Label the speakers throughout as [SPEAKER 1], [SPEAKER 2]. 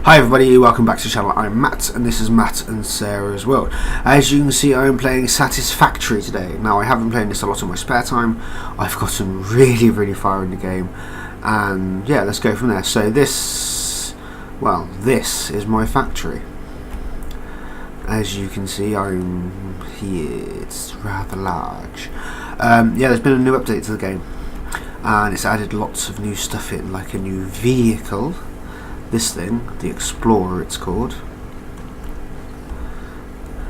[SPEAKER 1] Hi everybody, welcome back to the channel. I'm Matt and this is Matt and Sarah's World. As you can see, I'm playing Satisfactory today. Now, I have been playing this a lot in my spare time. I've gotten really far in the game, and yeah, let's go from there. So this is my factory. As you can see, I'm here. It's rather large. Yeah, there's been a new update to the game, and it's added lots of new stuff in, like a new vehicle. This thing, the Explorer it's called,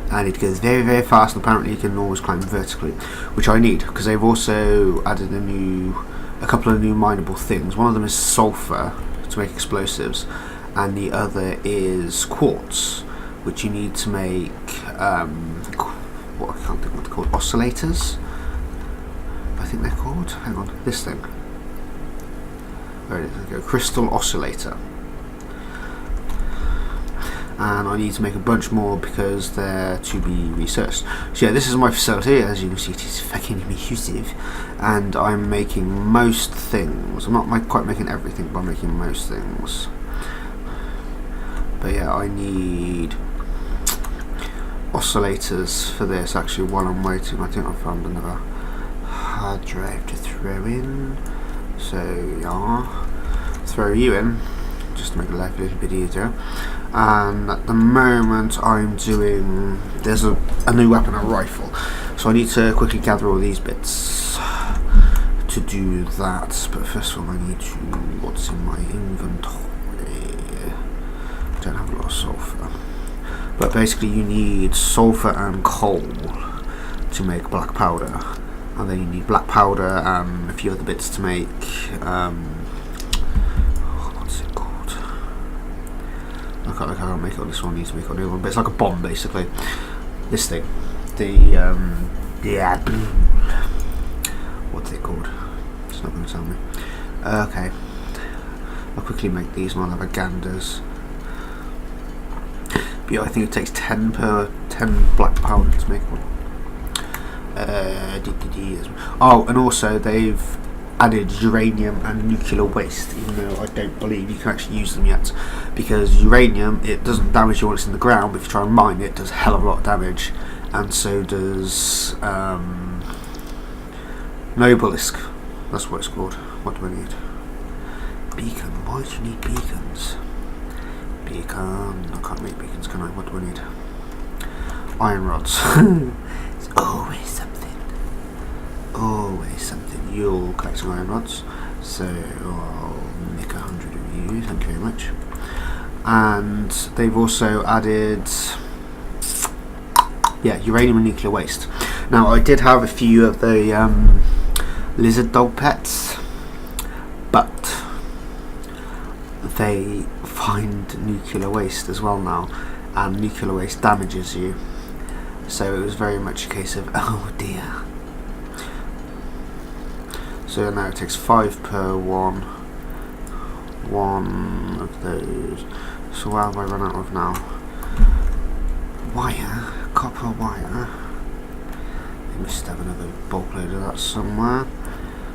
[SPEAKER 1] and it goes very fast, and apparently you can always climb vertically, which I need because they've also added a couple of new mineable things. One of them is sulfur to make explosives, and the other is quartz, which you need to make I can't think what they're called, oscillators I think they're called. Hang on, this thing, there it is, there we go, crystal oscillator. And I need to make a bunch more because they're to be researched. So yeah, this is my facility. As you can see, it is fucking massive, and I'm making most things. I'm not quite making everything, but I'm making most things. But yeah, I need oscillators for this. Actually, while I'm waiting, I think I found another hard drive to throw in. So yeah, throw you in just to make life a little bit easier. And at the moment I'm doing, there's a new weapon, a rifle, so I need to quickly gather all these bits to do that. But first of all, I need to, what's in my inventory? I don't have a lot of sulfur, but basically you need sulfur and coal to make black powder, and then you need black powder and a few other bits to make I can't make it on this one, I need to make it on the other one, but it's like a bomb basically. This thing, what's it called? It's not going to tell me. Okay, I'll quickly make these and I'll have a ganders. But yeah, I think it takes 10 black powder to make one. Oh, and also they've added uranium and nuclear waste, even though I don't believe you can actually use them yet, because uranium, it doesn't damage you when it's in the ground, but if you try and mine it, it does a hell of a lot of damage, and so does Nobelisk. That's what it's called. What do I need? Beacon. Why do you need beacons? Beacon. I can't make beacons, can I? What do I need? Iron rods. It's always something. Always something. You'll collect some iron rods, so I'll make 100 of you, thank you very much. And they've also added, yeah, uranium and nuclear waste. Now, I did have a few of the lizard dog pets, but they find nuclear waste as well now, and nuclear waste damages you, so it was very much a case of, oh dear. So now it takes 5 per one of those. So what have I run out of now? Wire, copper wire. I must have another bulk load of that somewhere.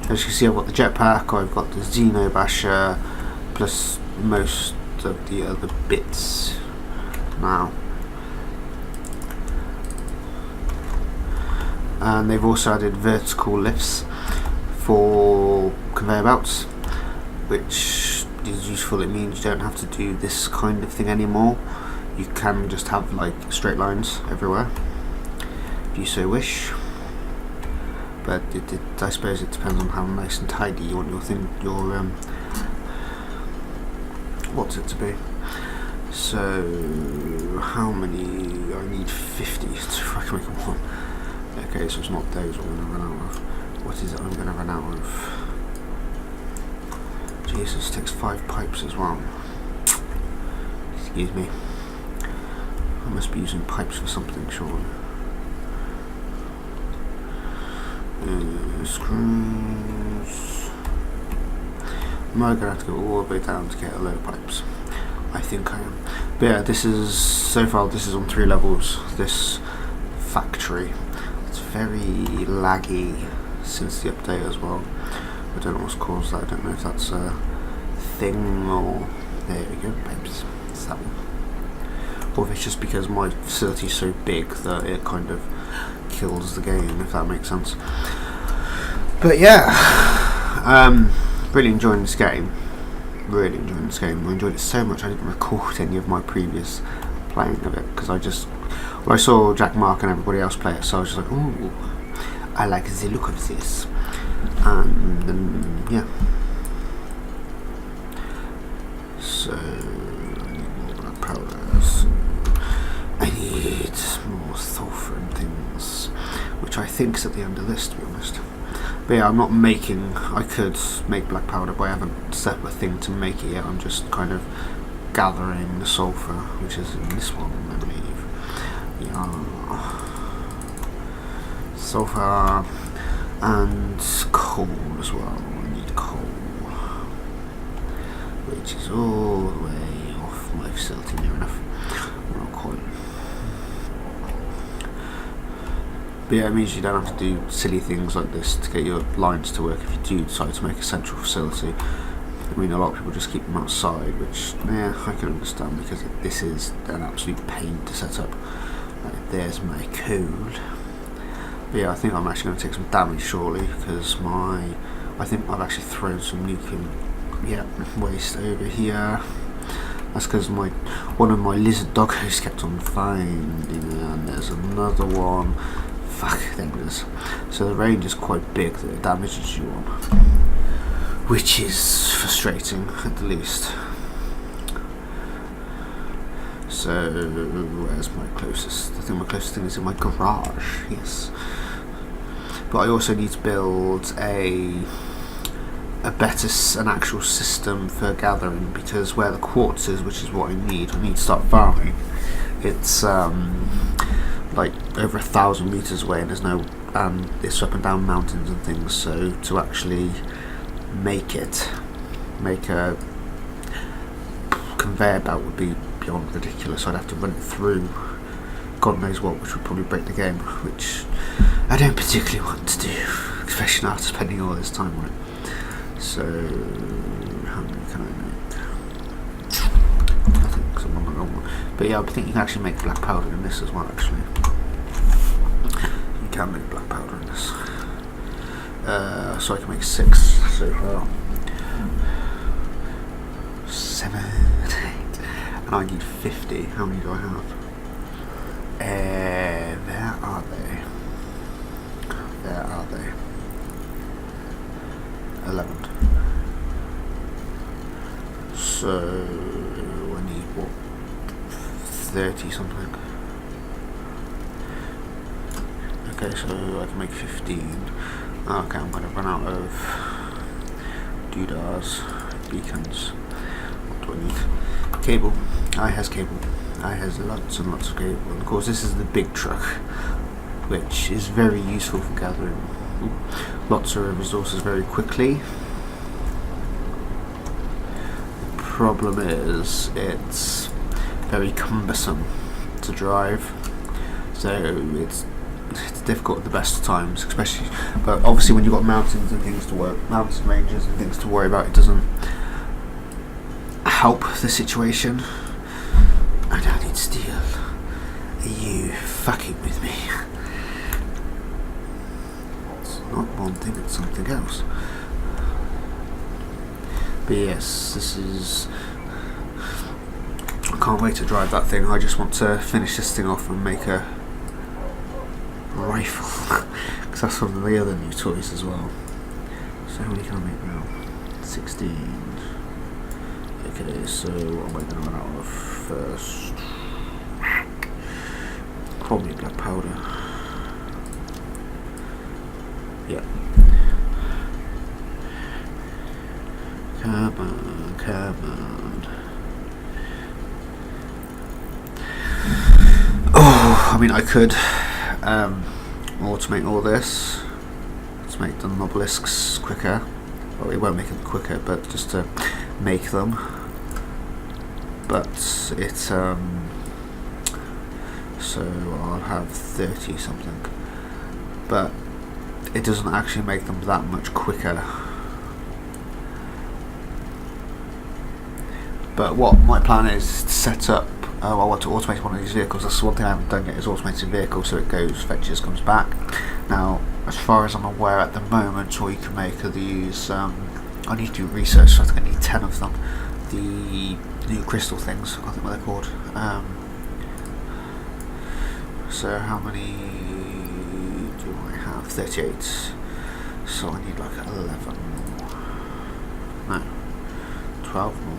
[SPEAKER 1] As you can see, I've got the jetpack, I've got the Xenobasher, plus most of the other bits now. And they've also added vertical lifts for conveyor belts, which is useful. It means you don't have to do this kind of thing anymore. You can just have like straight lines everywhere if you so wish, but I suppose it depends on how nice and tidy you want your thing, what's it to be. So how many? I need 50 if I can make one. Okay, so it's not those I'm going to run out of. What is it I'm going to run out of? Jesus, takes 5 pipes as well. Excuse me. I must be using pipes for something, surely. Screws. Am I going to have to go all the way down to get a load of pipes? I think I am. But yeah, this is, so far this is on 3 levels, this factory. It's very laggy since the update as well. I don't know what's caused that. I don't know if that's a thing or, there we go, pipes. that one. Or if it's just because my facility is so big that it kind of kills the game, if that makes sense. But yeah, really enjoying this game. I enjoyed it so much I didn't record any of my previous playing of it, because I saw Jack Mark and everybody else play it, so I was just like, ooh, I like the look of this. And then, yeah. So, I need more black powder, so I need more sulfur and things, which I think is at the end of this, to be honest. But yeah, I could make black powder, but I haven't set up a thing to make it yet. I'm just kind of gathering the sulfur, which is in this one, I believe. Yeah. Sulfur and coal as well. I need coal, which is all the way off my facility near enough. Not quite. But yeah, it means you don't have to do silly things like this to get your lines to work if you do decide to make a central facility. I mean, a lot of people just keep them outside, which, yeah, I can understand, because this is an absolute pain to set up. There's my code. But yeah, I think I'm actually going to take some damage shortly, because I think I've actually thrown some nuclear waste over here. That's because one of my lizard doggos kept on finding, and there's another one. Fuck, there it is. So the range is quite big that it damages you on, which is frustrating at the least. So where's my closest? I think my closest thing is in my garage. Yes, but I also need to build an actual system for gathering, because where the quartz is, which is what I need to start farming, it's like over 1,000 meters away, and it's up and down mountains and things. So to actually make a conveyor belt would be beyond ridiculous. I'd have to run it through God knows what, which would probably break the game, which I don't particularly want to do, especially after spending all this time on it. So how many can I make? I think because I'm on the wrong one. But yeah, I think you can actually make black powder in this as well. Actually, you can make black powder in this. So I can make 6 so far. 7, 8, and I need 50. How many do I have? Where are they? Where are they? 11. So I need what? 30 something. Okay, so I can make 15. Okay, I'm gonna run out of doodahs, beacons. What do I need? Cable. I has cable. I has lots and lots of cable. And of course, this is the big truck, which is very useful for gathering lots of resources very quickly. The problem is it's very cumbersome to drive, so it's difficult at the best of times, especially. But obviously, when you've got mountains and things to mountain ranges and things to worry about, it doesn't help the situation. I don't need steel. Are you fucking with me? It's not one thing, it's something else. But yes, this is... I can't wait to drive that thing. I just want to finish this thing off and make a rifle. Because that's one of the other new toys as well. So how many can I make now? 16. Okay, so what am I going to run out of first? Probably black powder. Yeah. Come on, come on. Oh, I mean, I could automate all this to make the obelisks quicker. Well, it won't make them quicker, but just to make them. But it's so I'll have 30 something, but it doesn't actually make them that much quicker. But what my plan is to set up, I want to automate one of these vehicles. That's one thing I haven't done yet, is automated vehicle, so it goes, fetches, comes back. Now, as far as I'm aware at the moment, all you can make are these, I need to do research, so I think I need 10 of them. The new crystal things, I can't think what they're called. So how many do I have? 38. So I need like 11 more. No, 12 more.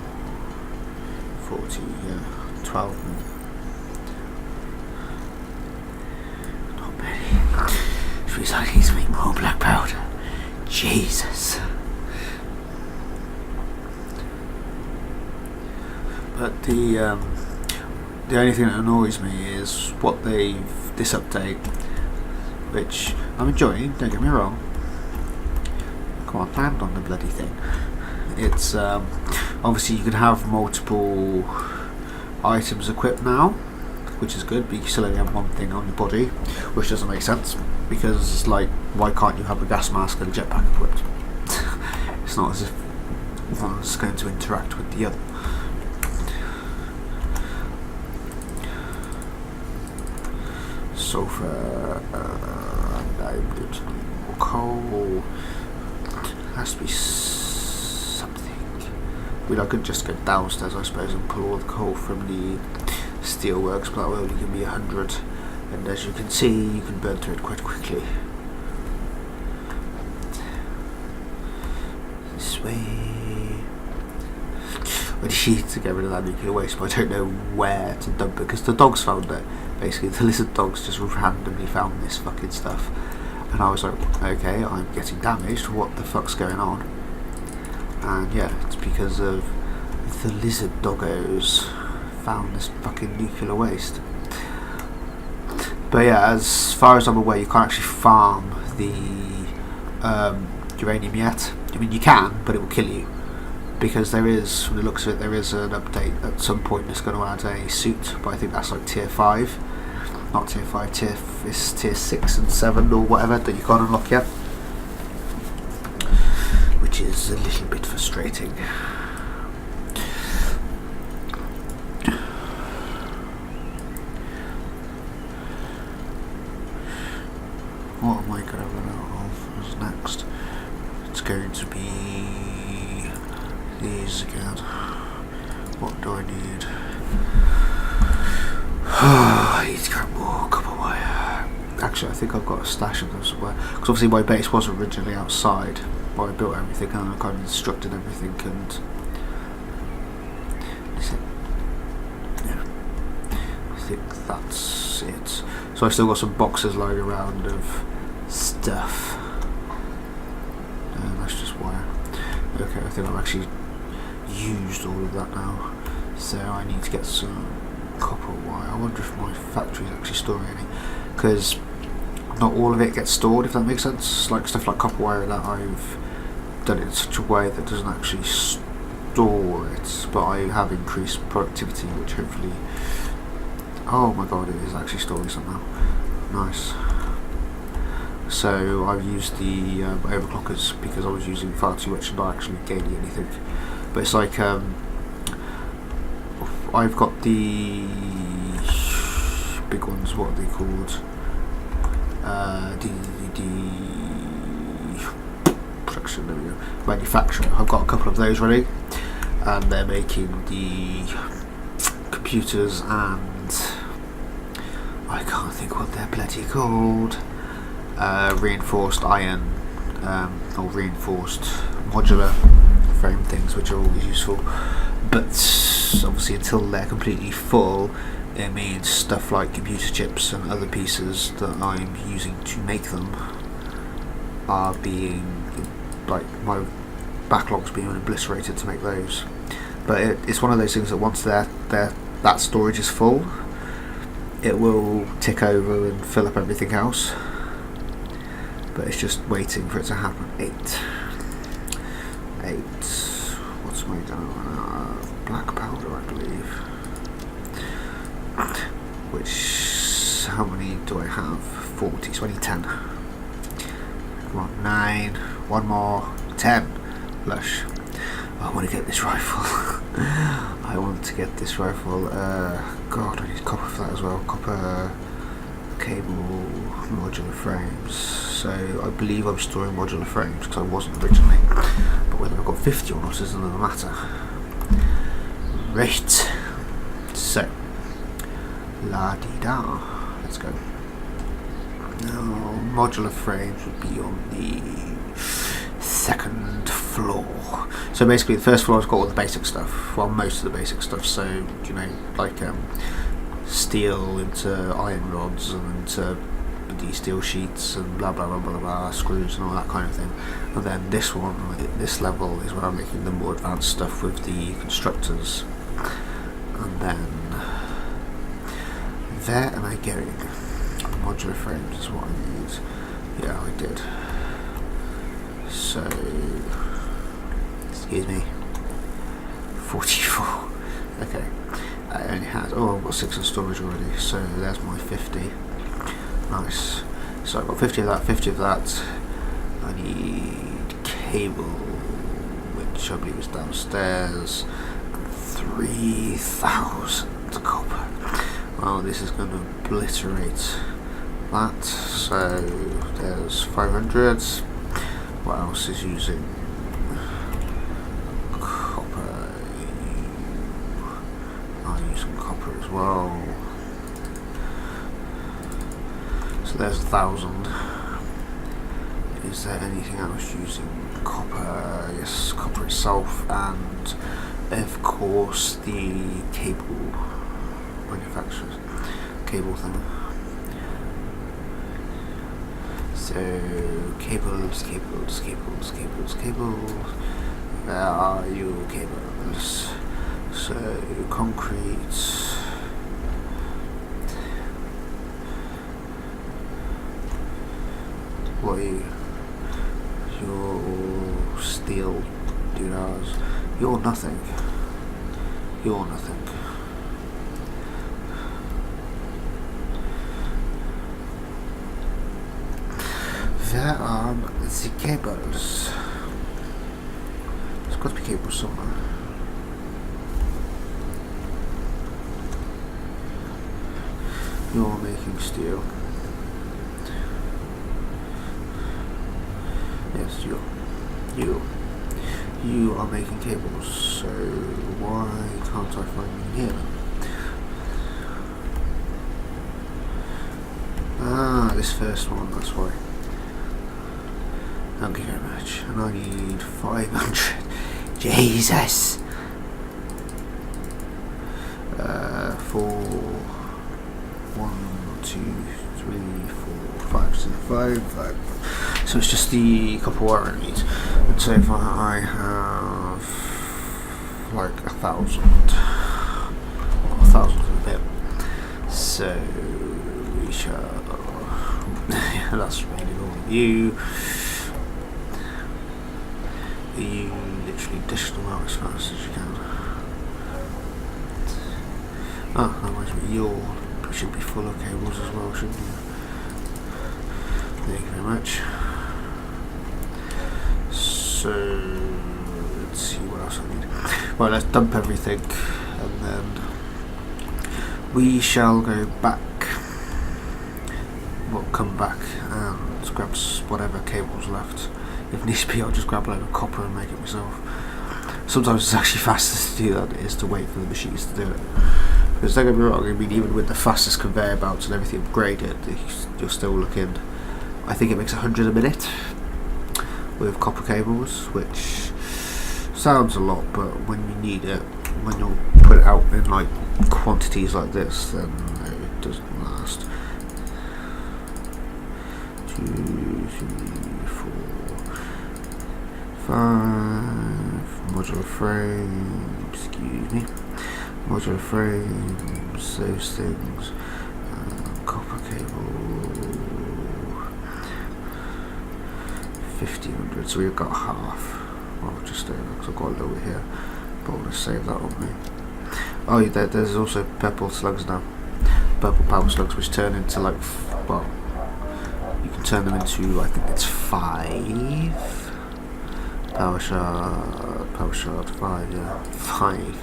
[SPEAKER 1] 40, yeah, 12 more. Not many. Which means I need to make more black powder. Jesus. But the only thing that annoys me is what this update, which I'm enjoying, don't get me wrong. Come on, land on the bloody thing. It's obviously you can have multiple items equipped now, which is good, but you still only have one thing on your body, which doesn't make sense, because like, why can't you have a gas mask and a jetpack equipped? It's not as if one's going to interact with the other. Sulfur, and I'm going to need more coal. Has to be something. I mean, I could just go downstairs, I suppose, and pull all the coal from the steelworks, but that will only give me 100. And as you can see, you can burn through it quite quickly. This way. I need to get rid of that nuclear waste, but I don't know where to dump it, because the dogs found it. Basically, the lizard dogs just randomly found this fucking stuff. And I was like, okay, I'm getting damaged, what the fuck's going on? And yeah, it's because of the lizard doggos found this fucking nuclear waste. But yeah, as far as I'm aware, you can't actually farm the uranium yet. I mean, you can, but it will kill you. Because there is, from the looks of it, there is an update at some point that's going to add a suit, but I think that's like tier 5. Not tier 5, it's tier 6 and 7 or whatever that you can't unlock yet. Which is a little bit frustrating. What am I going to run out of as next? It's going to be these again. What do I need? I need to grab more copper wire. Actually, I think I've got a stash of them somewhere. Because obviously my base was originally outside, but I built everything and I kind of instructed everything, and is it? Yeah, I think that's it. So I've still got some boxes lying around of stuff. That's just wire. Okay, I think I've actually used all of that now, so I need to get some copper wire. I wonder if my factory is actually storing any, because not all of it gets stored, if that makes sense. Like stuff like copper wire that I've done it in such a way that doesn't actually store it, but I have increased productivity, which hopefully, oh my god, it is actually storing somehow. Nice. So I've used the overclockers because I was using far too much and not actually gaining anything. But it's like I've got the big ones, what are they called? Production, there we go. Manufacturer. I've got a couple of those ready, and they're making the computers, and I can't think what they're bloody called. Reinforced iron or reinforced modular frame things, which are always useful, but obviously until they're completely full, it means stuff like computer chips and other pieces that I'm using to make them are being, like, my backlog's being obliterated to make those. But it's one of those things that once that storage is full, it will tick over and fill up everything else. But it's just waiting for it to happen. 8. What's my down? Black powder, I believe. Which, how many do I have? 40. So I need 10. Come on, 9. One more. 10. Lush. I want to get this rifle. I want to get this rifle. God, I need copper for that as well. Copper cable, modular frames. So I believe I'm storing modular frames because I wasn't originally. But whether I've got 50 or not is another matter. Right. So, la-di-da. Let's go. Now, modular frames would be on the second floor. So basically the first floor has got all the basic stuff, well, most of the basic stuff, so, you know, like steel into iron rods and into the steel sheets and blah blah blah blah blah, screws and all that kind of thing. And then this one, this level is where I'm making the more advanced stuff with the constructors. And then there am I going. Modular frames is what I need. Yeah, I did. So, excuse me, 44. Okay, I only had, I've got 6 in storage already, so there's my 50. Nice. So I've got 50 of that, 50 of that. I need cable, which I believe is downstairs, and 3,000 copper. Well, this is going to obliterate that, so there's 500. What else is using copper? I'll use some copper as well. So there's 1,000. Is there anything else using copper? Yes, copper itself, and of course the cable manufacturers. Cable thing. So, cables. Where are you, cables? So, concrete. What are you? You're steel doodads. You're nothing. You're nothing. There are the cables. There's got to be cables somewhere. You're making steel. Yes, you are making cables. So why can't I find them here then? Ah, this first one. That's why. Thank you very much. And I need 500. Jesus! 4, 1, 2, 3, 4, 5. So 5. So it's just the copper wire I need. And so far I have like 1,000. 1,000 and a bit. So we shall. That's really all of you. You literally dish them out as fast as you can. Ah, that reminds me, you should be full of cables as well, shouldn't you? Thank you very much. So, let's see what else I need. Right, let's dump everything and then we shall go back. We'll come back and grab whatever cables left. If needs be, I'll just grab a load of copper and make it myself. Sometimes it's actually faster to do that than it is to wait for the machines to do it. Because don't get me wrong, I mean, even with the fastest conveyor belts and everything upgraded, you're still looking, I think it makes 100 a minute with copper cables, which sounds a lot, but when you need it, when you'll put it out in like quantities like this, then it doesn't last. 2, 3, 4, 5 modular frames, excuse me, modular frames, those things, copper cable, 1,500, so we've got half, well just over, because I've got a little bit here, but I'll just save that on me. Oh yeah, there's also purple slugs now, purple power slugs, which turn into like, well, you can turn them into, I think it's 5 power shard 5, yeah, 5.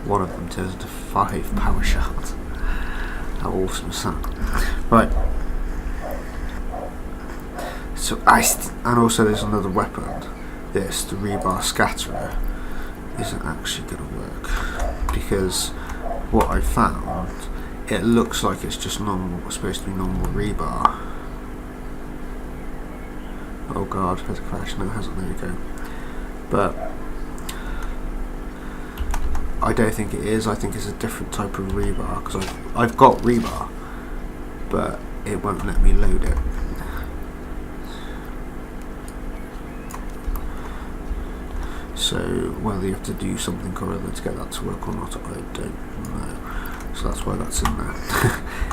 [SPEAKER 1] One of them turns into 5 power shards. How awesome is that? Right. So and also there's another weapon. This, the rebar scatterer, isn't actually going to work because what I found, it looks like it's just supposed to be normal rebar. Oh god, there's a crash. No, it hasn't. There we go. But I don't think it is. I think it's a different type of rebar because I've got rebar, but it won't let me load it. So whether you have to do something or other to get that to work or not, I don't know. So that's why that's in there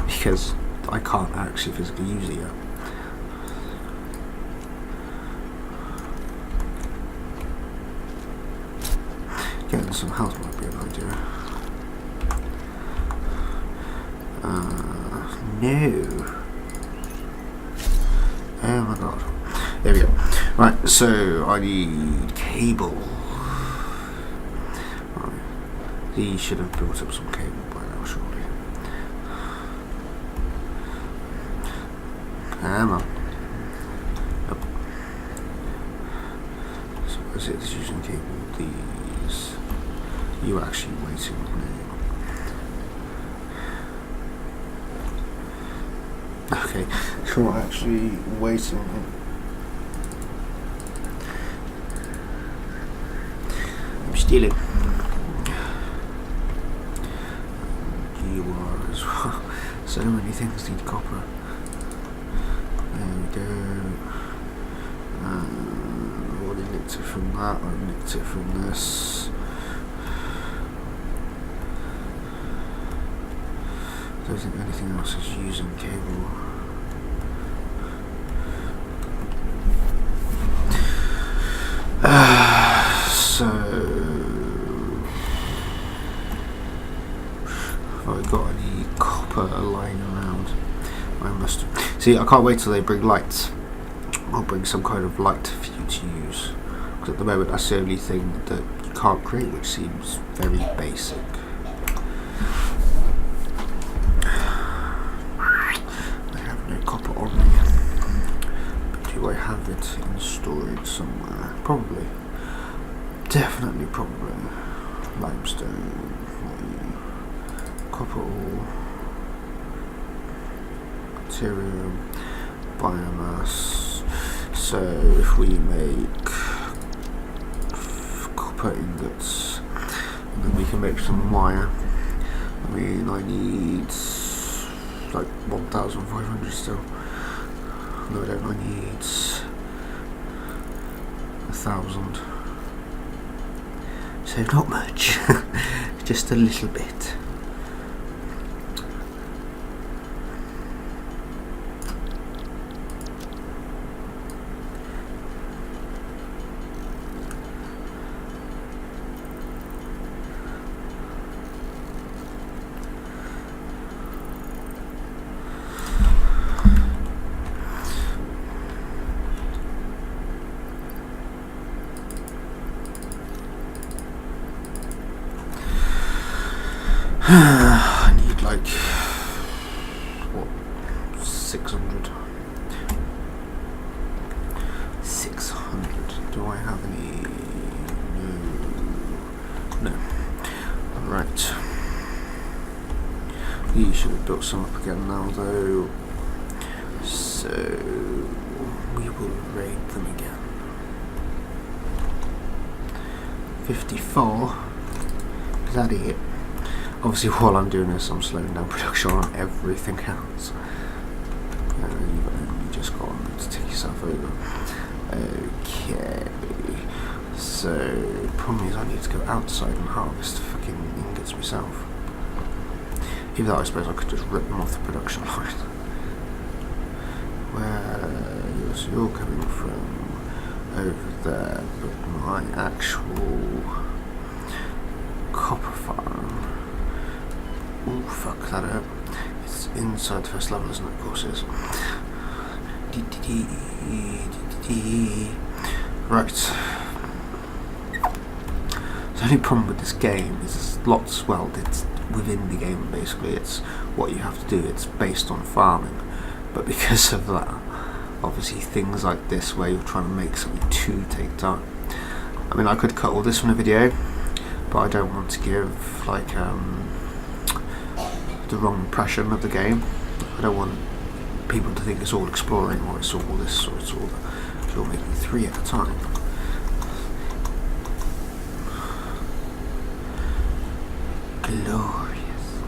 [SPEAKER 1] because I can't actually physically use it yet. Getting some health might be an idea. No. Oh my god. There we go. Right, so I need cable. Right. He should have built up some cable by now, surely. Come on. Nope. So is it using cable? These. You actually waiting on me. Okay, so we're actually waiting on him. I'm stealing. You are as well. So many things need copper. There we go. Already nicked it from that, I nicked it from this. I don't think anything else is using cable. So have I got any copper lying around? I must see. I can't wait till they bring lights. I'll bring some kind of light for you to use. Because at the moment that's the only thing that you can't create, which seems very basic. Do I have it in storage somewhere? Probably. Definitely, probably. Limestone, copper ore, material, biomass. So if we make copper ingots, then we can make some wire. I mean, I need like 1,500 still. No, I don't. I need 1,000. So not much, just a little bit. I need like, what, 600? 600. Do I have any? No. Right. You should have built some up again now though. So we will raid them again. 54. Is that it? Obviously, while I'm doing this, I'm slowing down production on everything else. You've only just gone to take yourself over. Okay. So, the problem is I need to go outside and harvest fucking ingots myself. Even though I suppose I could just rip them off the production line. Where is you're coming from? Over there, but my actual copper farm. Oh, fuck that up. It's inside the first level, isn't it? Of course it is. Right. The only problem with this game is there's lots, well, it's within the game basically, it's what you have to do, it's based on farming, but because of that, obviously things like this where you're trying to make something to take time. I mean, I could cut all this from the video, but I don't want to give like the wrong impression of the game. I don't want people to think it's all exploring or it's all this or it's all that. You're making 3 at a time. Glorious.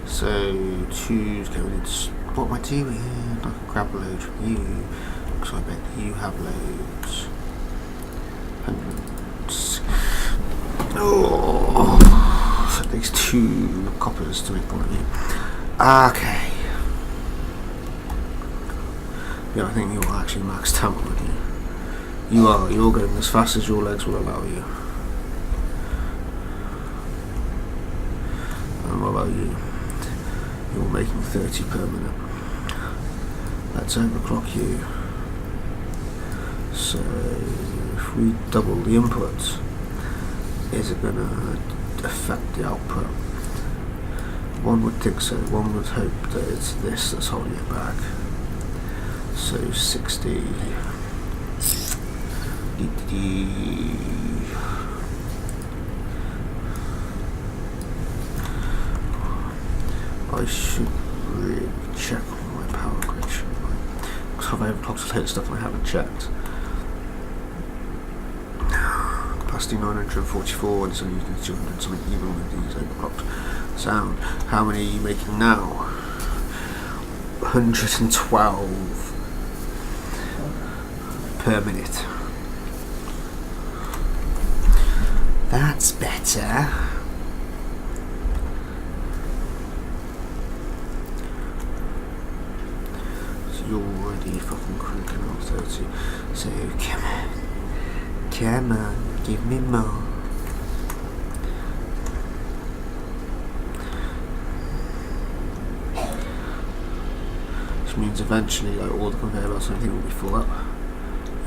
[SPEAKER 1] So choose going into what am I doing? I can grab a load from you because I bet you have loads. Oh, so it takes 2 coppers to make one of you. Okay. Yeah, I think you're actually maxed out on you. You are. You're going as fast as your legs will allow you. And what about you? You're making 30 per minute. Let's overclock you. So if we double the input, is it going to affect the output? One would think so. One would hope that it's this that's holding it back. So 60. I should really check my power grid, shouldn't I? Because I've overclocked a load of stuff and I haven't checked. Capacity 944 and it's only 200 something even with these overclocked sound. How many are you making now? 112 per minute. That's better. So you're already fucking cranking on 30. So come on, give me more. Which means eventually, like all the conveyor belts and everything will be full up.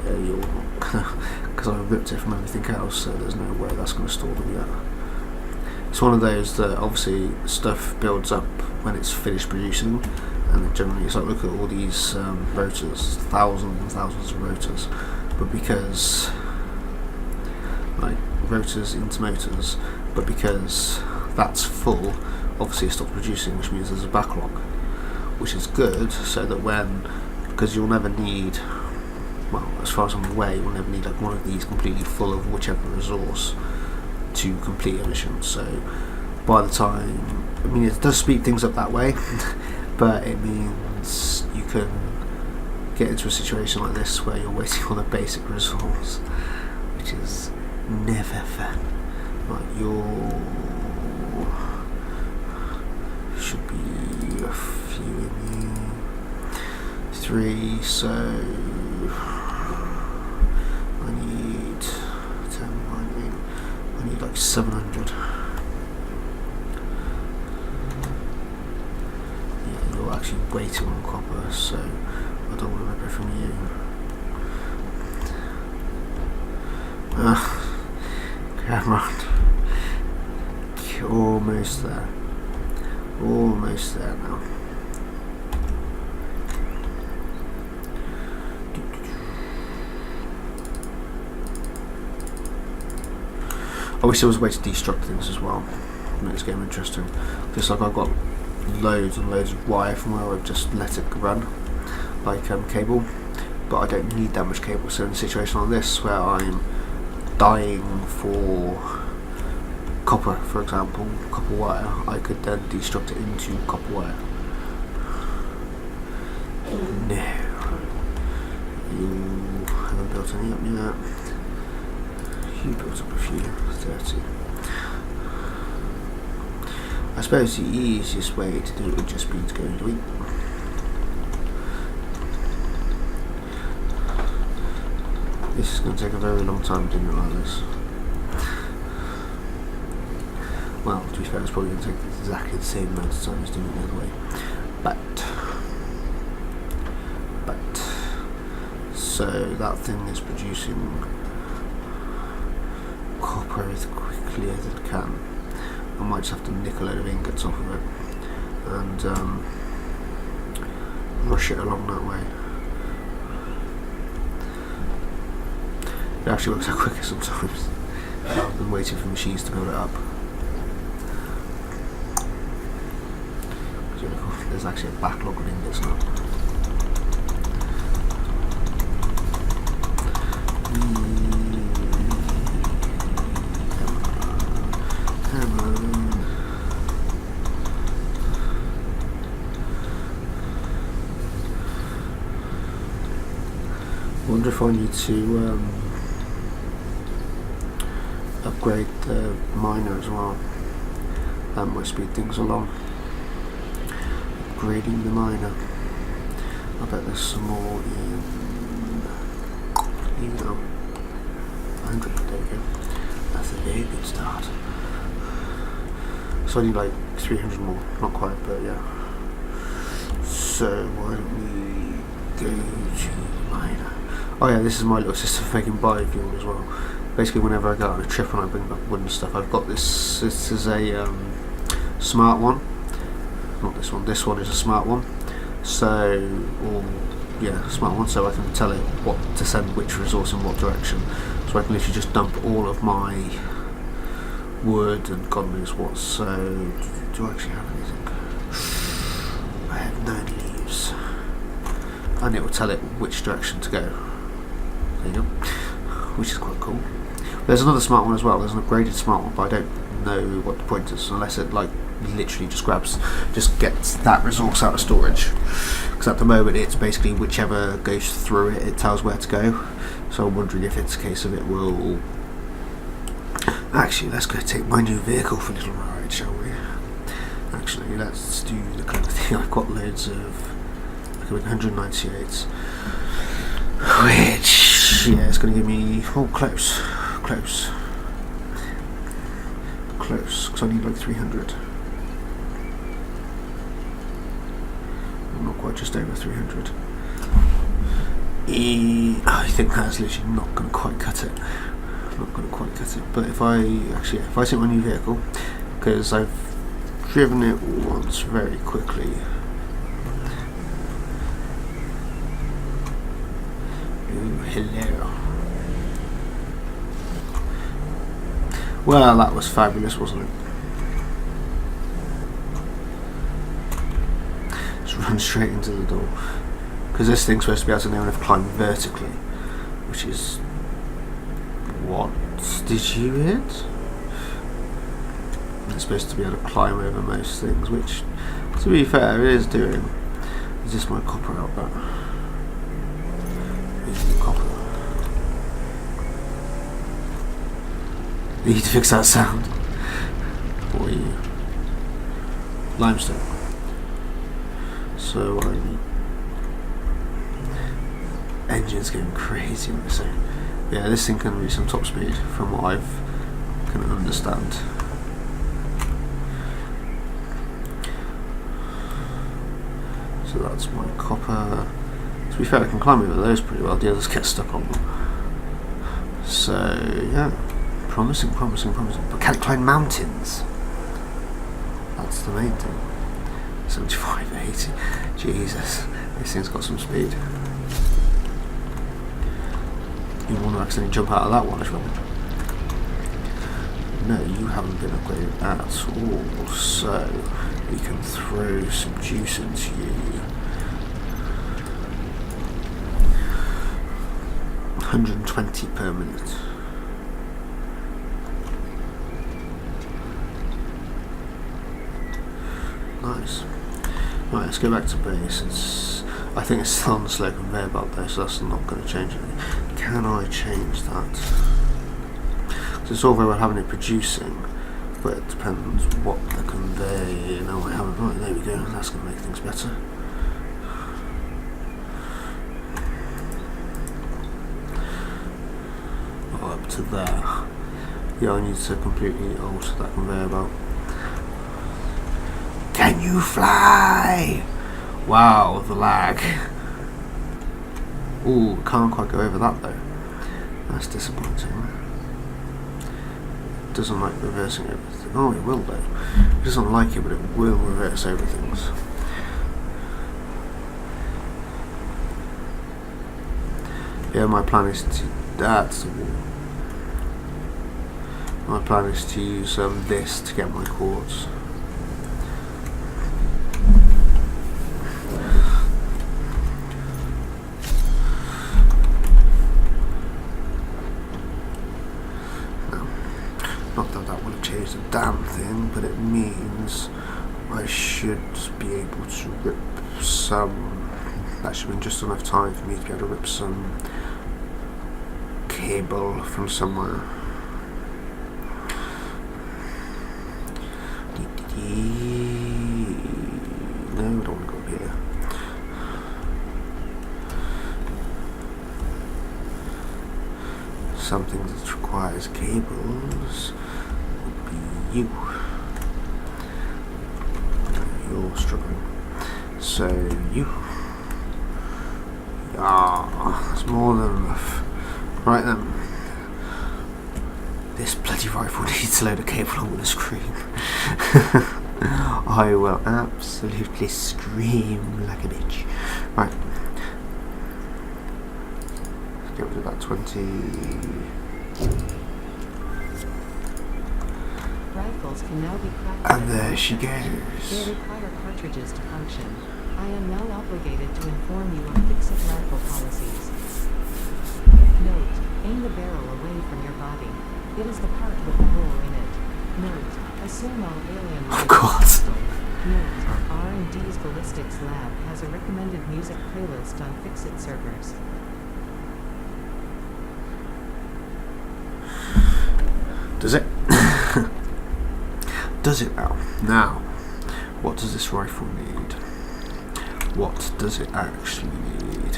[SPEAKER 1] Yeah, you're because I ripped it from everything else, so there's no way that's going to store them yet. It's one of those that obviously stuff builds up when it's finished producing, and it generally it's like look at all these rotors, thousands and thousands of rotors, but because like rotors into motors, but because that's full, obviously it stops producing, which means there's a backlog, which is good, so that when, because you'll never need, well, as far as I'm aware, you'll never need like one of these completely full of whichever resource to complete a mission. So by the time, I mean, it does speed things up that way, but it means you can get into a situation like this where you're waiting on a basic resource, which is never fun. Like should be a few in you. 3, so I need 10, 9, 8. I need like 700. Yeah, you're actually waiting on copper, so I don't want to rip it from you. Come on. Almost there. Almost there now. I wish there was a way to destruct things as well. Make this game interesting. Just like I've got loads and loads of wire from where I've just let it run, like cable, but I don't need that much cable. So in a situation like this where I'm dying for copper, for example, copper wire, I could then destruct it into copper wire. No. You haven't built any up yet. You built up a few. 30. I suppose the easiest way to do it would just be to go into eat. This is going to take a very long time doing it like this. Well, to be fair, it's probably going to take exactly the same amount of time as doing it the other way. But, so that thing is producing copper as quickly as it can. I might just have to nick a load of ingots off of it and rush it along that way. It actually works out quicker sometimes rather than waiting for machines to build it up. There's actually a backlog of ingots now. I wonder if I need to upgrade the miner as well. That might speed things along. Upgrading the miner. I bet there's some more in 100. There we go. That's a very good start. So I need like 300 more. Not quite, but yeah. So why don't we go to the miner? Oh yeah, this is my little system for making biofuel as well. Basically, whenever I go on a trip and I bring back wood and stuff, I've got this. This is a smart one. Not this one. This one is a smart one. So, smart one. So I can tell it what to send which resource in what direction. So I can literally just dump all of my wood and God knows what. So, do I actually have anything? I have 9 leaves, and it will tell it which direction to go. There you go. Which is quite cool. There's another smart one as well. There's an upgraded smart one, but I don't know what the point is unless it like literally just gets that resource out of storage. Because at the moment it's basically whichever goes through it, it tells where to go. So I'm wondering if it's a case of it will. Actually, let's go take my new vehicle for a little ride, shall we? Actually, let's do the kind of thing. I've got loads of. I can make 198, which. Yeah, it's going to give me close, because I need like 300. I'm not quite, just over 300. I think that's literally not going to quite cut it. But if I take my new vehicle, because I've driven it once very quickly. Hello. Well, that was fabulous, wasn't it? Just run straight into the door. Because this thing's supposed to be able to know enough to climb vertically. Which is... What did you hit? It's supposed to be able to climb over most things, which, to be fair, it is doing. Is this my copper outlet? Copper. Need to fix that sound for you. Limestone. So I need engines going crazy on this thing. Yeah, this thing can reach some top speed from what I can understand. So that's my copper. To be fair, I can climb over those pretty well. The others get stuck on them. So yeah, promising. But can it climb mountains? That's the main thing. 75, 80. Jesus, this thing's got some speed. You want to accidentally jump out of that one as well? No, you haven't been upgraded at all. So we can throw some juice into you. 120 per minute. Nice. Right, let's go back to base. I think it's still on the slow conveyor belt though, so that's not going to change anything. Can I change that? So it's all very well having it producing, but it depends what the conveyor. No, I haven't. Right, there we go. That's going to make things better. Up to there. Yeah, I need to completely alter that conveyor belt. Can you fly? Wow, the lag. Ooh, can't quite go over that though. That's disappointing. doesn't like reversing everything. Oh, it will though. It doesn't like it, but it will reverse everything. Yeah, my plan is to. That's the wall. My plan is to use this to get my quartz. Not that that will have changed a damn thing, but it means I should be able to rip some. That should have been just enough time for me to be able to rip some cable from somewhere. No, I don't want to go up here. Something that requires cables would be you. You're struggling. So you. Ah, that's more than enough. Right then. This bloody rifle needs a load of cable, I'm gonna scream. I will absolutely scream like a bitch. Right. Let's get rid of that 20.
[SPEAKER 2] Rifles can now be crafted.
[SPEAKER 1] And there she goes.
[SPEAKER 2] They require cartridges to function. I am now obligated to inform you on fixed rifle policies. Note, aim the barrel away from your body. It is the part with the hole in it. Note, assume all alien
[SPEAKER 1] Oh God.
[SPEAKER 2] Note, R&D's Ballistics Lab has a recommended music playlist on Fixit servers.
[SPEAKER 1] Does it? Does it now? Now, what does this rifle need? What does it actually need?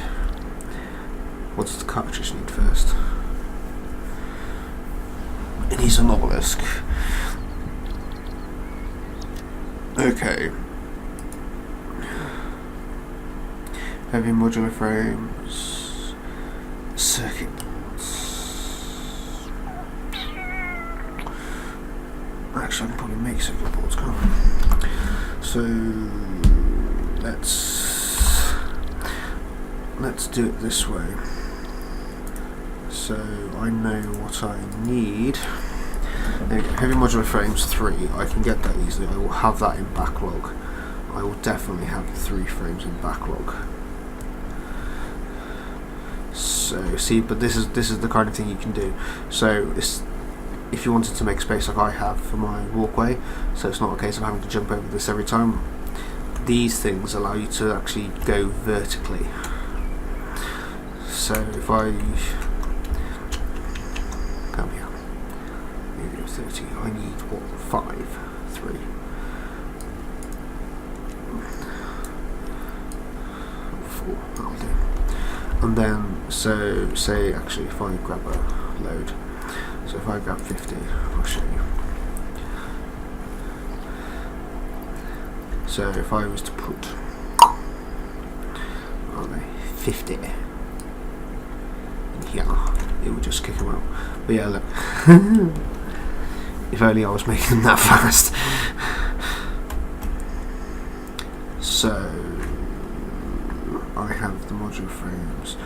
[SPEAKER 1] What does the cartridge need first? It needs an obelisk. Okay. Heavy modular frames. Circuit boards. Actually, I can probably make circuit boards, can't I? So let's do it this way. So I know what I need. There we go. Heavy modular frames 3. I can get that easily. I will have that in backlog. I will definitely have the 3 frames in backlog. So see, but this is the kind of thing you can do. So if you wanted to make space like I have for my walkway, so it's not a case of having to jump over this every time. These things allow you to actually go vertically. So if I come here, maybe 30. I need what? 5, 3. 4. That'll do. And then, so say actually, if I grab a load, so if I grab 50, I'll show you. So if I was to put 50 in here, it would just kick them out. But yeah, look. If only I was making them that fast. So I have the modular frames.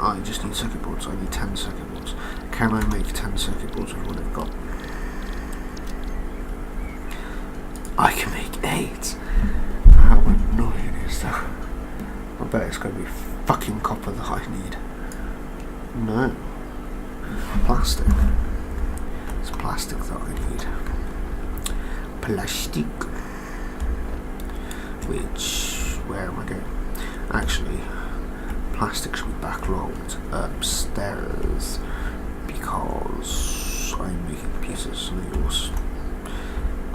[SPEAKER 1] I just need circuit boards. I need 10 circuit boards. Can I make 10 circuit boards with what I've got? I can make 8. How annoying is that? I bet it's going to be fucking copper that I need. No. Plastic. It's plastic that I need. Plastic. Where am I going? Actually, plastic should be backlogged upstairs because I'm making computers and yours.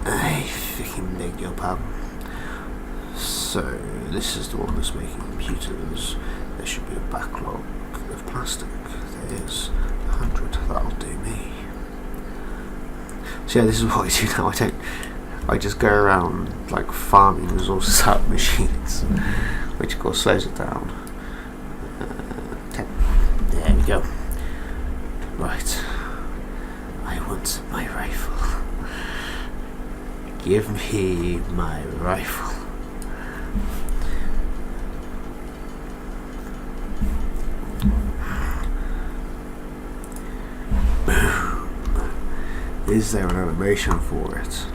[SPEAKER 1] I freaking beg your pardon. So this is the one that's making computers. There should be a backlog of plastic. There is 100. That'll do me. So yeah, this is what I do now. I just go around like farming resources out of machines, which of course slows it down. 10. There we go. Right. I want my rifle. Give me my rifle. Is there an animation for it?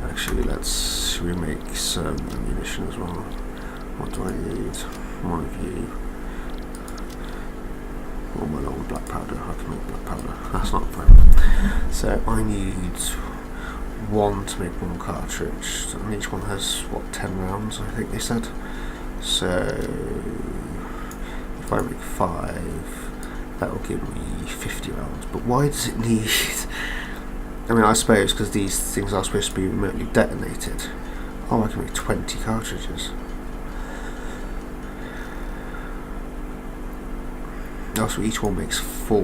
[SPEAKER 1] Actually, let's remake some ammunition as well. What do I need? One of you. Oh my lord, black powder. I can make black powder. That's not a problem. So I need one to make one cartridge. And each one has, what, 10 rounds, I think they said. So if I make 5, that will give me 50 rounds. But why does it need... I mean, I suppose because these things are supposed to be remotely detonated. Oh, I can make 20 cartridges. Also, each one makes 4.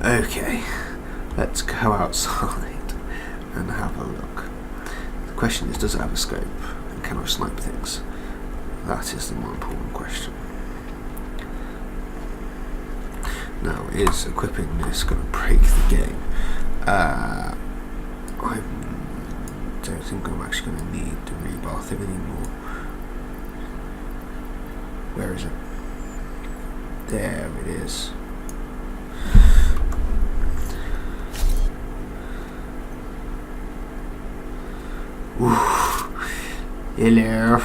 [SPEAKER 1] Okay, let's go outside and have a look. The question is, does it have a scope? And can I snipe things? That is the more important question. Now, is equipping this going to break the game? I don't think I'm actually going to need the rebar thing anymore. Where is it? There it is. Ooh. Hello.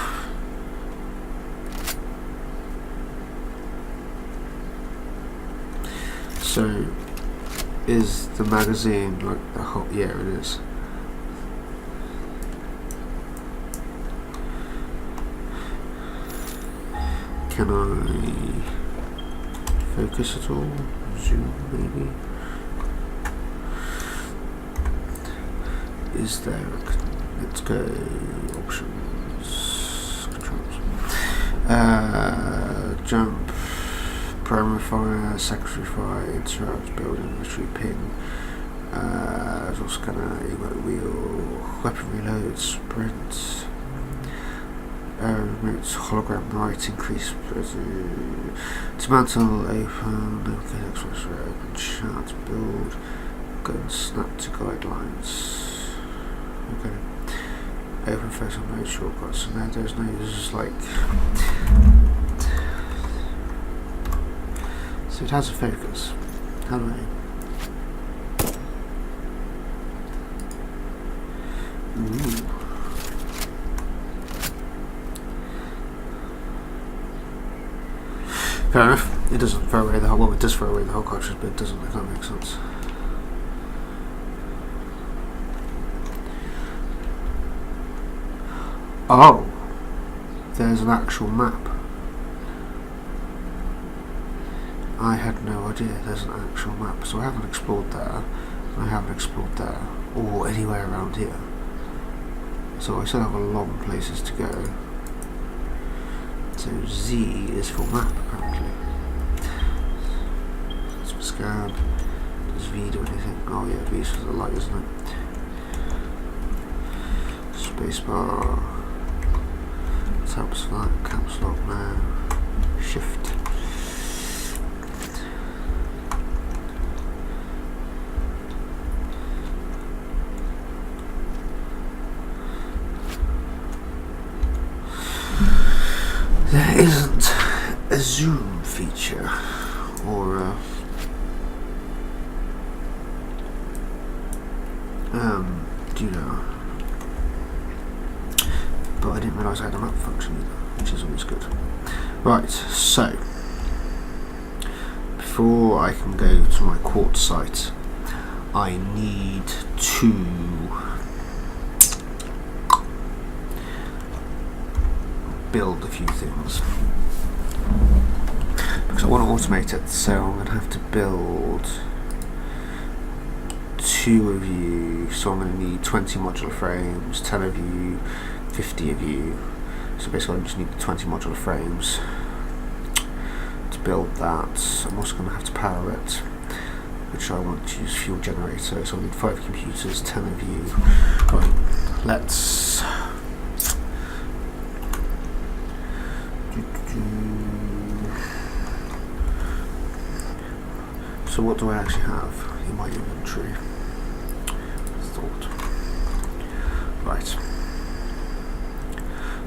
[SPEAKER 1] So, is the magazine like the whole? Yeah, it is. Can I focus at all? Zoom, maybe? Is there a... Let's go... Options... Controls. Jump... Primary fire, secondary fire, interrupt, building, retreat, ping, visual scanner, emote wheel, weapon reload, sprint, remote, hologram right, increase, dismantle, open, okay, express open, chat, build, gun, snap to guidelines, okay, open face on mode, shortcuts, and there's no, this is like, so it has a focus. How do I? Ooh. Fair enough. It doesn't throw away the whole. Well, it does throw away the whole cartridge, but it doesn't. If that makes sense. Oh, there's an actual map. I had no idea there's an actual map, so I haven't explored there, I haven't explored there, or anywhere around here. So I still have a lot of places to go. So Z is for map, apparently. Let's scan. Does V do anything? Oh yeah, V is for the light, isn't it? Spacebar. Tabs for that, caps lock now. Shift. There isn't a zoom feature or a do you know? But I didn't realise I had a map function either, which is always good. Right, so before I can go to my quartz site, I need to build a few things because I want to automate it, so I'm going to have to build 2 of you, so I'm going to need 20 modular frames, 10 of you, 50 of you, so basically I just need 20 modular frames to build that. I'm also going to have to power it, which I want to use fuel generator, so I need 5 computers, 10 of you. Right, let's So what do I actually have in my inventory? Thought. Right.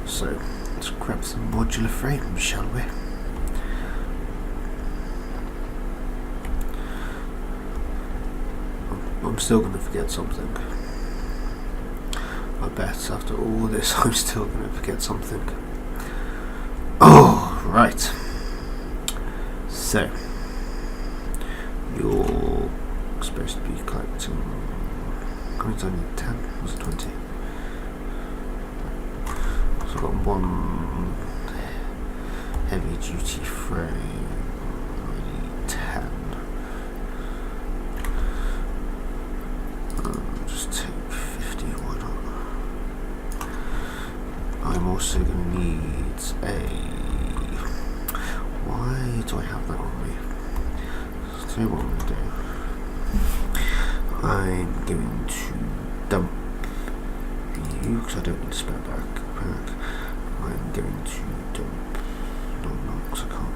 [SPEAKER 1] So let's grab some modular frames, shall we? I'm still going to forget something. I bet after all this I'm still going to forget something. Oh, right. So, you're supposed to be collecting... I think it's only 10, was it 20? So I've got one heavy duty frame, already 10. Just take 50, why not? I'm also going to need a... Why do I have that on me? I'll tell you what I'm going to do. I'm going to dump you, because I don't need to spare backpack. I'm going to dump... No, because I can't.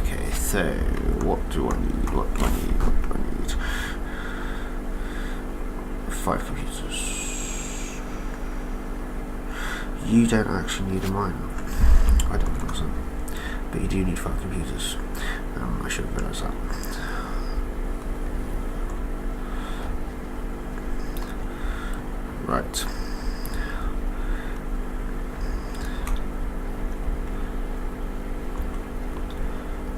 [SPEAKER 1] Okay, so what do I need? 5 computers. You don't actually need a miner. I don't think so. But you do need 5 computers. I should have realised that. Right.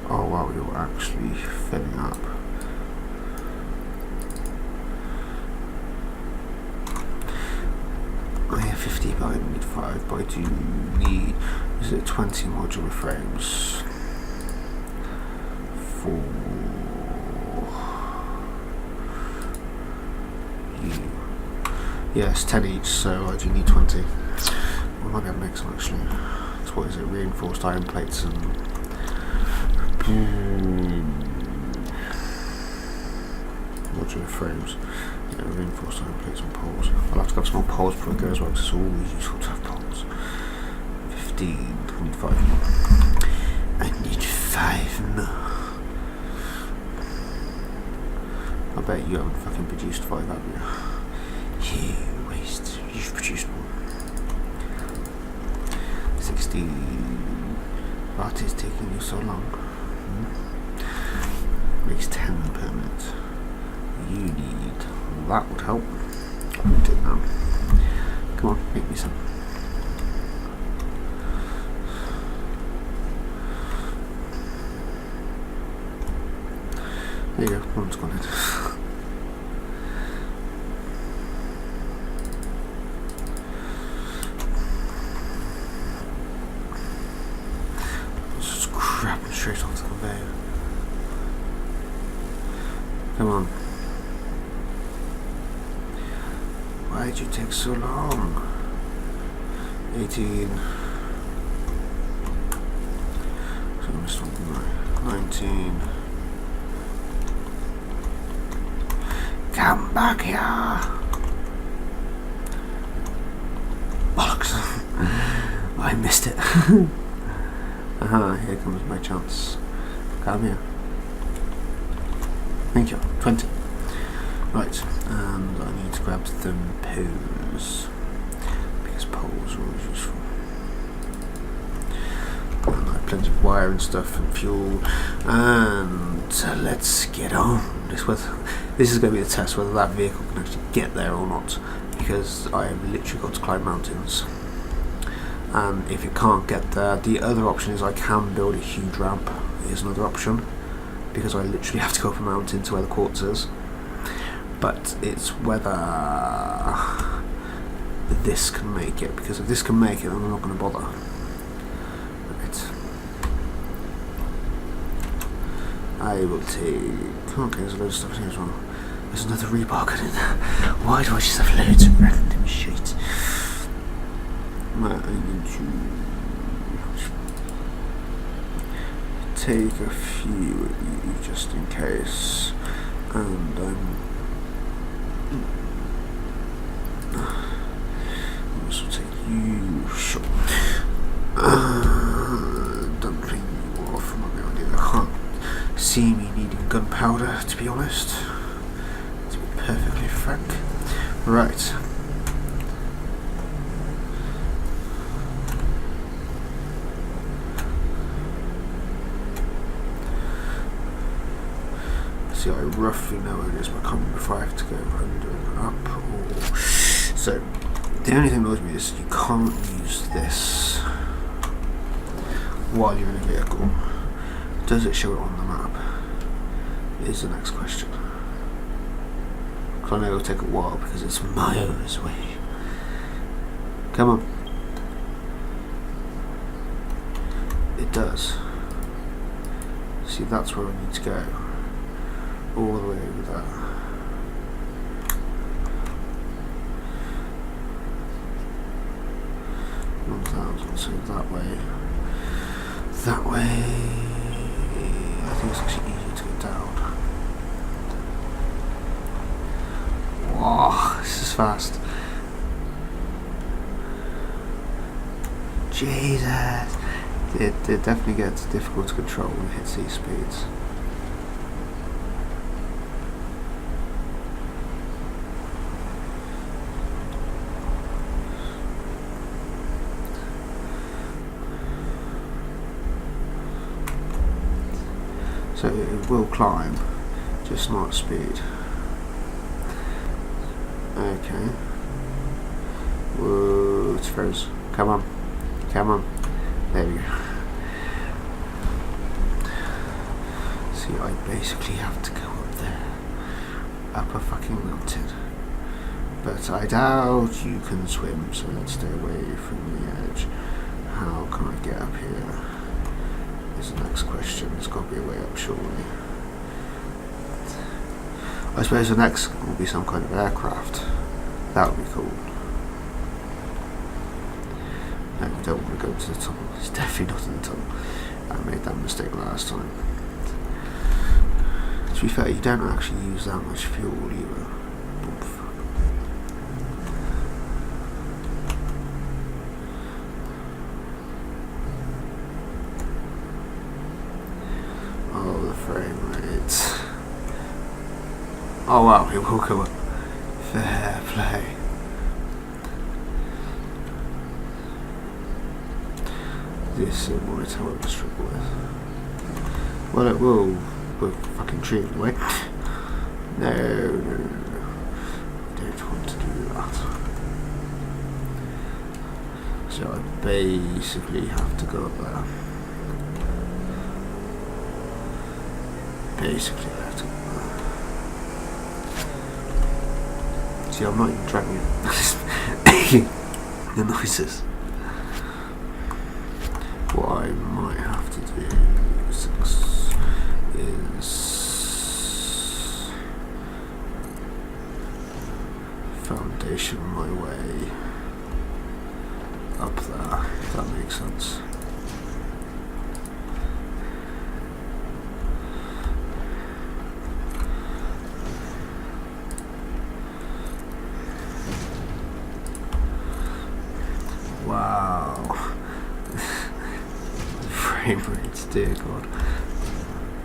[SPEAKER 1] Oh wow, you're actually filling up. I have 50, but I need 5, but I do need, is it 20 modular frames for you? Yes, 10 each, so I do need 20. I might be able to make some actually. So what is it, reinforced iron plates and modular frames. Yeah, reinforced iron plates and poles. I'll have to grab some more poles before I go as well, because it's always useful to have poles. 15, I need 5 more. I need 5 more. I bet you haven't fucking produced 5, have you? You waste. You've produced more. 16. What is taking you so long? Makes 10 per minute. You need... that would help. I'll do it now. Come on, make me some. There you go, one's gone in. Just grabbing straight off the conveyor. Come on. Why did you take so long? 18. So I missed one. 19. Come back here! Bollocks! I missed it. Here comes my chance. Come here. Thank you. 20. Right, and I need to grab them poles, because poles are always useful. And I have plenty of wire and stuff and fuel, and let's get on. This is going to be the test whether that vehicle can actually get there or not, because I have literally got to climb mountains. And if it can't get there, the other option is I can build a huge ramp. Here's another option, because I literally have to go up a mountain to where the quartz is. But it's whether this can make it, because if this can make it, then I'm not going to bother. Right. I will take... okay, there's a load of stuff here as well. There's another rebar gun in there. Why do I just have loads of random shit? I need to take a few of you just in case. And I'll also take you? Sure. Don't think you off from my idea. I can't see me needing gunpowder, to be honest. To be perfectly frank. Right. See, I roughly know where it is, but I can't remember if I have to go under and up or... So, the only thing that annoys me is you can't use this while you're in a vehicle. Does it show it on the map? Is the next question. I know it'll take a while because it's miles away. Come on. It does. See, that's where I need to go. All the way over there. 1,000, so that way. That way. I think it's actually easier to go down. Wow, this is fast. Jesus! It definitely gets difficult to control when it hits these speeds. So it will climb, just not speed. Okay. Whoa, it's froze. Come on. Come on. There we go. See, I basically have to go up there. Up a fucking mountain. But I doubt you can swim, so let's stay away from the edge. How can I get up here? Is the next question. There's got to be a way up, surely. I suppose the next will be some kind of aircraft. That would be cool. No, we don't want to go into the tunnel. It's definitely not in the tunnel. I made that mistake last time. To be fair, you don't actually use that much fuel either. Oof. Oh, the frame rate. Oh wow, it will go up. Fair play. This simulator I won't struggle with. Well, it will fucking tree in the way. No. I don't want to do that. So I basically have to go up there. Basically I have to go up there. See, I'm not even dragging it. The noises. What I might have to do is foundation my way up there, if that makes sense. Wow. Frame rates, dear God.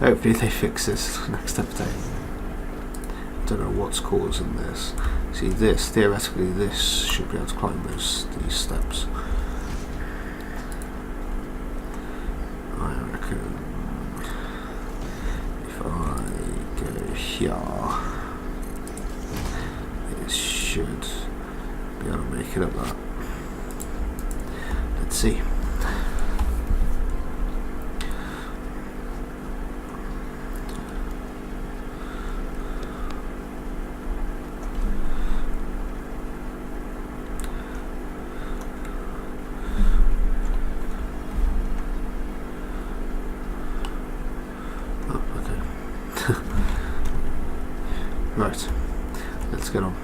[SPEAKER 1] Hopefully they fix this next update. Don't know what's causing this. See this, theoretically this should be able to climb these steps. I reckon if I go here, it should be able to make it up that. Let's see. Right, let's get on.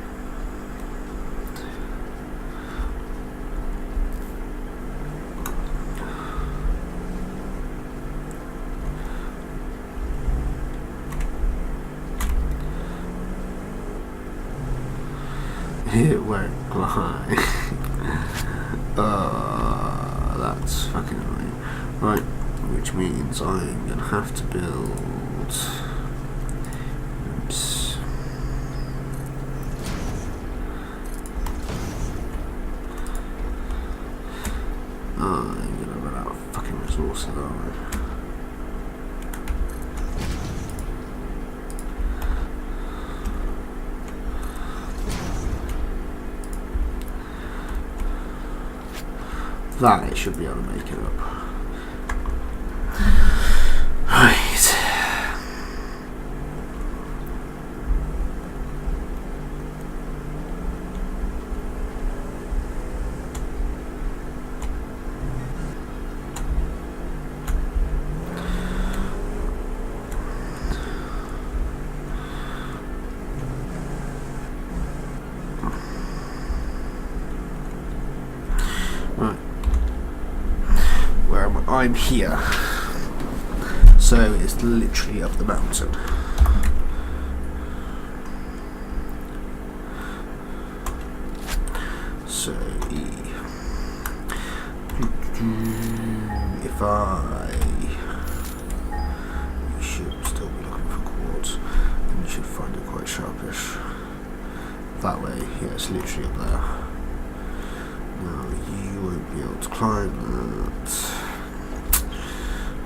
[SPEAKER 1] It won't fly. That's fucking annoying. Right, which means I'm gonna have to build. Oops. I'm gonna run out of fucking resources, aren't I? That it should be able to make it up. Right. Right. Where am I? I'm here. So it's literally up the mountain. So if you should still be looking for quartz, and you should find it quite sharpish. That way, yeah, it's literally up there. Now you won't be able to climb that.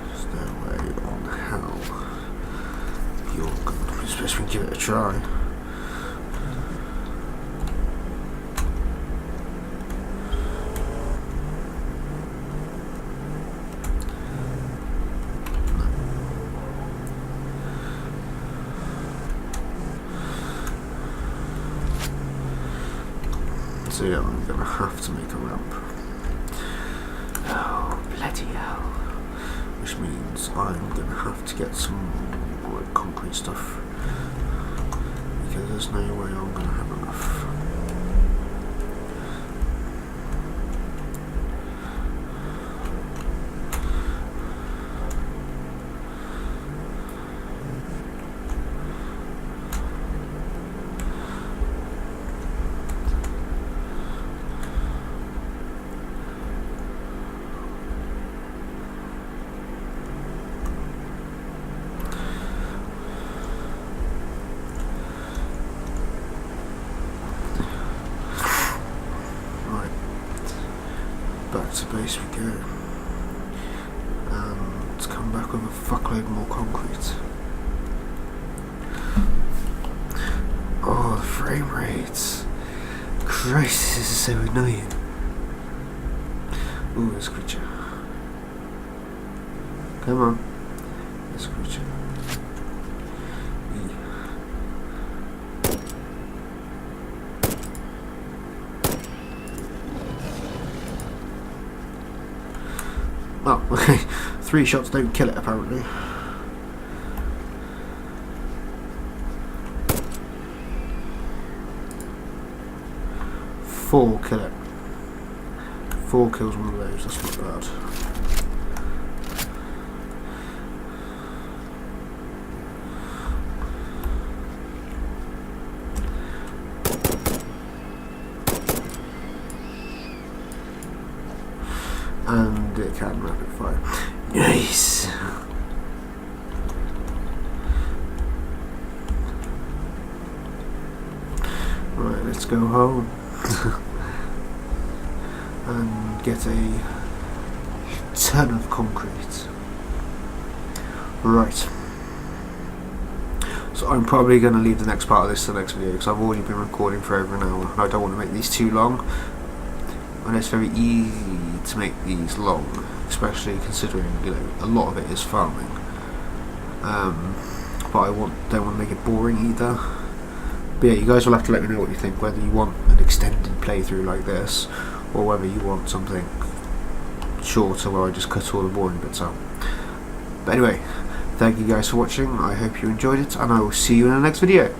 [SPEAKER 1] There's no way on hell you're going to be supposed to give it a try. So yeah, I'm gonna have to make a ramp. Oh, bloody hell. Which means I'm gonna have to get some like, concrete stuff. Because there's no way I'm gonna have enough. Back to base we go, and come back with a fuckload more concrete. Oh, the frame rates! Christ, this is so annoying. Ooh, this creature. Come on, this creature. Oh, okay. 3 shots don't kill it, apparently. Four kill it. 4 kills one of those, that's not bad. And it can rapid fire. Nice! Right, let's go home. And get a ton of concrete. Right. So I'm probably going to leave the next part of this to the next video because I've already been recording for over an hour and I don't want to make these too long. And it's very easy to make these long, especially considering, you know, a lot of it is farming. But I don't want to make it boring either. But yeah, you guys will have to let me know what you think, whether you want an extended playthrough like this, or whether you want something shorter where I just cut all the boring bits out. But anyway, thank you guys for watching, I hope you enjoyed it, and I will see you in the next video.